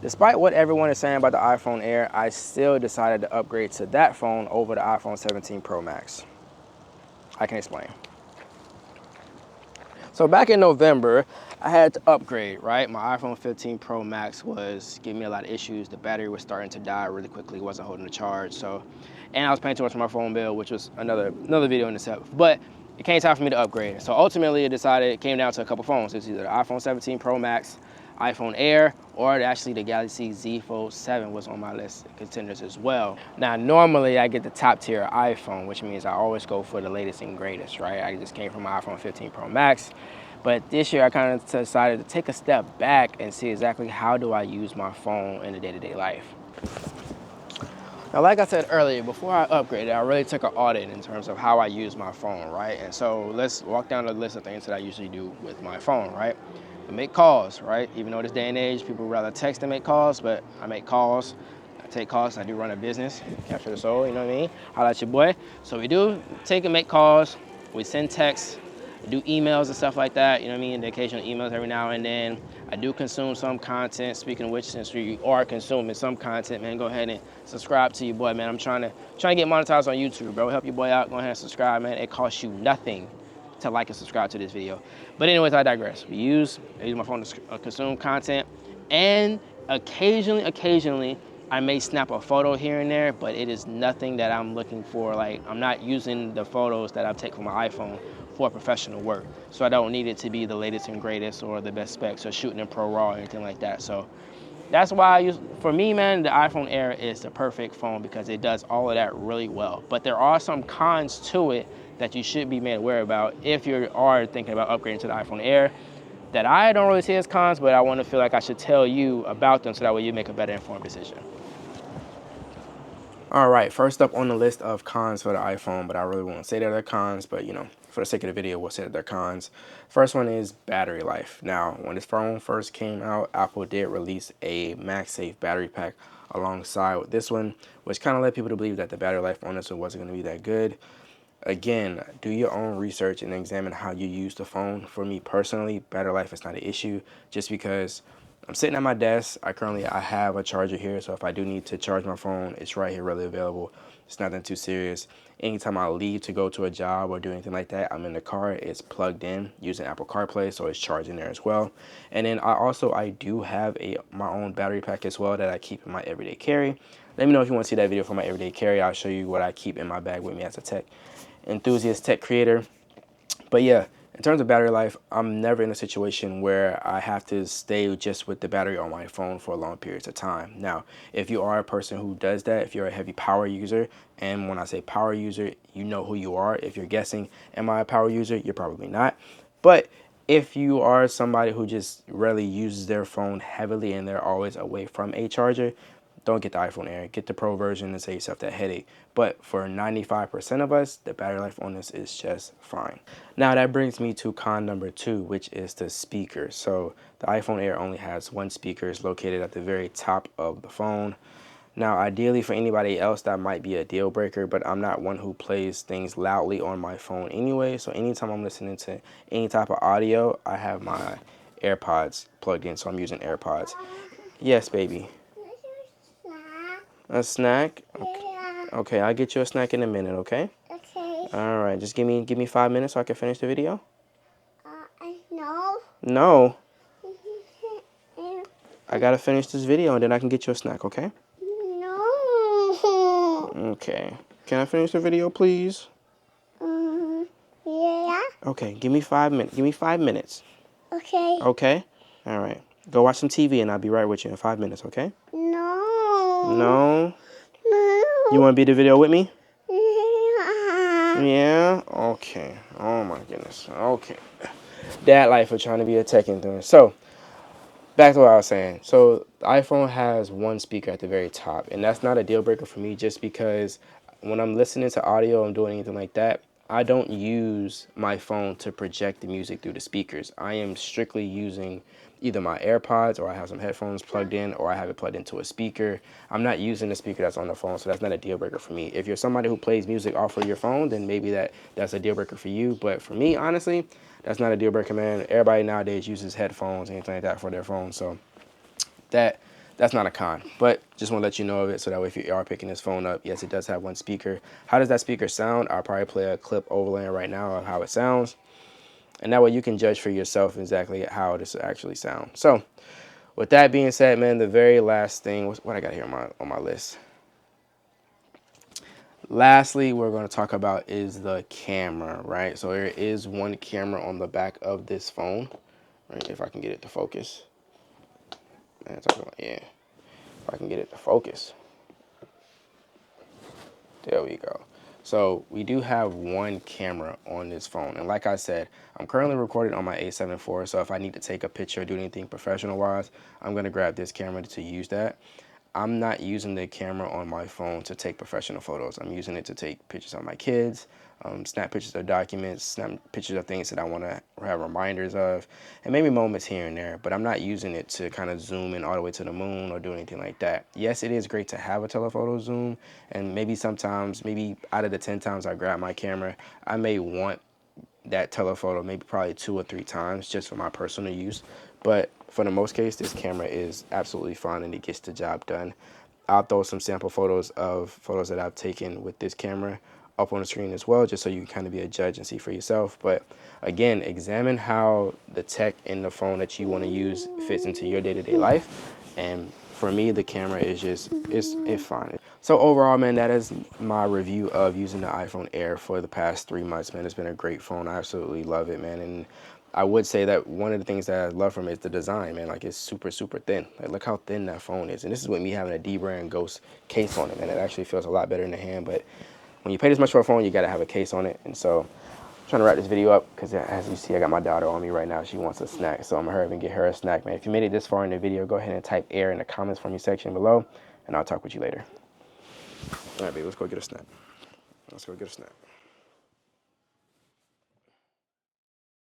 Despite what everyone is saying about the iPhone Air, I still decided to upgrade to that phone over the iPhone 17 Pro Max. I can explain. So back in November, I had to upgrade, right? My iPhone 15 Pro Max was giving me a lot of issues. The battery was starting to die really quickly. It wasn't holding the charge. So, and I was paying too much for my phone bill, which was another video in itself. But it came time for me to upgrade. So ultimately, it came down to a couple phones. It's either the iPhone 17 Pro Max, iPhone Air, or actually the Galaxy Z Fold 7 was on my list of contenders as well. Now, normally I get the top tier iPhone, which means I always go for the latest and greatest, right? I just came from my iPhone 15 Pro Max. But this year I kind of decided to take a step back and see exactly how do I use my phone in the day-to-day life. Now, like I said earlier, before I upgraded, I really took an audit in terms of how I use my phone, right? And so let's walk down the list of things that I usually do with my phone, right? I make calls, right? Even though this day and age, people rather text than make calls, but I make calls. I take calls. I do run a business, capture the soul, you know what I mean? Holla at your boy. So we do take and make calls. We send texts. Do emails and stuff like that, you know what I mean? The occasional emails every now and then. I do consume some content. Speaking of which, since you are consuming some content, man, go ahead and subscribe to your boy, man. I'm trying to get monetized on YouTube, bro. Help your boy out. Go ahead and subscribe, man. It costs you nothing to like and subscribe to this video. But anyways, I digress. I use my phone to consume content, and occasionally, I may snap a photo here and there, but it is nothing that I'm looking for. Like, I'm not using the photos that I take from my iPhone for professional work. So I don't need it to be the latest and greatest or the best specs or shooting in Pro Raw or anything like that. So that's why for me, man, the iPhone Air is the perfect phone because it does all of that really well. But there are some cons to it that you should be made aware about if you are thinking about upgrading to the iPhone Air that I don't really see as cons, but I want to feel like I should tell you about them so that way you make a better informed decision. All right, first up on the list of cons for the iPhone, but I really won't say that they're cons, but you know, for the sake of the video, we'll say that they're cons. First one is battery life. Now, when this phone first came out, Apple did release a MagSafe battery pack alongside with this one, which kind of led people to believe that the battery life on this one wasn't going to be that good. Again, do your own research and examine how you use the phone. For me personally, battery life is not an issue just because I'm sitting at my desk. I have a charger here, so if I do need to charge my phone, it's right here, readily available. It's nothing too serious. Anytime I leave to go to a job or do anything like that, I'm in the car. It's plugged in using Apple CarPlay, so it's charging there as well. And then I do have my own battery pack as well that I keep in my everyday carry. Let me know if you want to see that video for my everyday carry. I'll show you what I keep in my bag with me as a tech enthusiast, tech creator. But yeah, in terms of battery life, I'm never in a situation where I have to stay just with the battery on my phone for long periods of time. Now, if you are a person who does that, if you're a heavy power user, and when I say power user, you know who you are. If you're guessing, am I a power user? You're probably not. But if you are somebody who just rarely uses their phone heavily and they're always away from a charger, don't get the iPhone Air. Get the Pro version and save yourself that headache. But for 95% of us, the battery life on this is just fine. Now that brings me to con number 2, which is the speaker. So the iPhone Air only has one speaker. It's located at the very top of the phone. Now, ideally for anybody else, that might be a deal breaker, but I'm not one who plays things loudly on my phone anyway. So anytime I'm listening to any type of audio, I have my AirPods plugged in, so I'm using AirPods. Yes, baby. A snack? Okay. Okay, I'll get you a snack in a minute, okay? Okay. All right, just give me 5 minutes so I can finish the video. No. No. I gotta finish this video and then I can get you a snack, okay? No. Okay. Can I finish the video, please? Yeah. Okay, give me 5 minutes. Give me 5 minutes. Okay. Okay? All right. Go watch some TV and I'll be right with you in 5 minutes, okay? No. No? No. You want to be the video with me? Yeah. Yeah? Okay. Oh my goodness. Okay. Dad life of trying to be a tech influencer. So, back to what I was saying. So, the iPhone has one speaker at the very top, and that's not a deal breaker for me just because when I'm listening to audio and doing anything like that, I don't use my phone to project the music through the speakers. I am strictly using either my AirPods or I have some headphones plugged in or I have it plugged into a speaker. I'm not using the speaker that's on the phone, so that's not a deal breaker for me. If you're somebody who plays music off of your phone, then maybe that's a deal breaker for you. But for me, honestly, that's not a deal breaker, man. Everybody nowadays uses headphones and anything like that for their phone, so that that's not a con, but just want to let you know of it so that way if you are picking this phone up, yes, it does have one speaker. How does that speaker sound? I'll probably play a clip overlaying right now of how it sounds, and that way you can judge for yourself exactly how this actually sounds. So with that being said, man, the very last thing, what I got here on my list. Lastly, we're going to talk about is the camera, right? So there is one camera on the back of this phone, right? If I can get it to focus. Man, yeah, if I can get it to focus. There we go. So we do have one camera on this phone. And like I said, I'm currently recording on my A7 IV. So if I need to take a picture or do anything professional wise, I'm going to grab this camera to use that. I'm not using the camera on my phone to take professional photos. I'm using it to take pictures of my kids, snap pictures of documents, snap pictures of things that I want to have reminders of, and maybe moments here and there. But I'm not using it to kind of zoom in all the way to the moon or do anything like that. Yes, it is great to have a telephoto zoom, and maybe sometimes, maybe out of the 10 times I grab my camera, I may want that telephoto maybe probably 2 or 3 times just for my personal use. But for the most case, this camera is absolutely fun and it gets the job done. I'll throw some sample photos of photos that I've taken with this camera up on the screen as well, just so you can kind of be a judge and see for yourself. But again, examine how the tech in the phone that you want to use fits into your day-to-day life. And for me, the camera is just, it's fine. So overall, man, that is my review of using the iPhone Air for the past 3 months, man. It's been a great phone. I absolutely love it, man. And I would say that one of the things that I love from it is the design, man. Like, it's super, super thin. Like, look how thin that phone is. And this is with me having a D-brand Ghost case on it, man. It actually feels a lot better in the hand. But when you pay this much for a phone, you got to have a case on it. And so I'm trying to wrap this video up because, as you see, I got my daughter on me right now. She wants a snack. So I'm going to hurry up and get her a snack, man. If you made it this far in the video, go ahead and type Air in the comments for me section below. And I'll talk with you later. All right, baby, let's go get a snack. Let's go get a snack.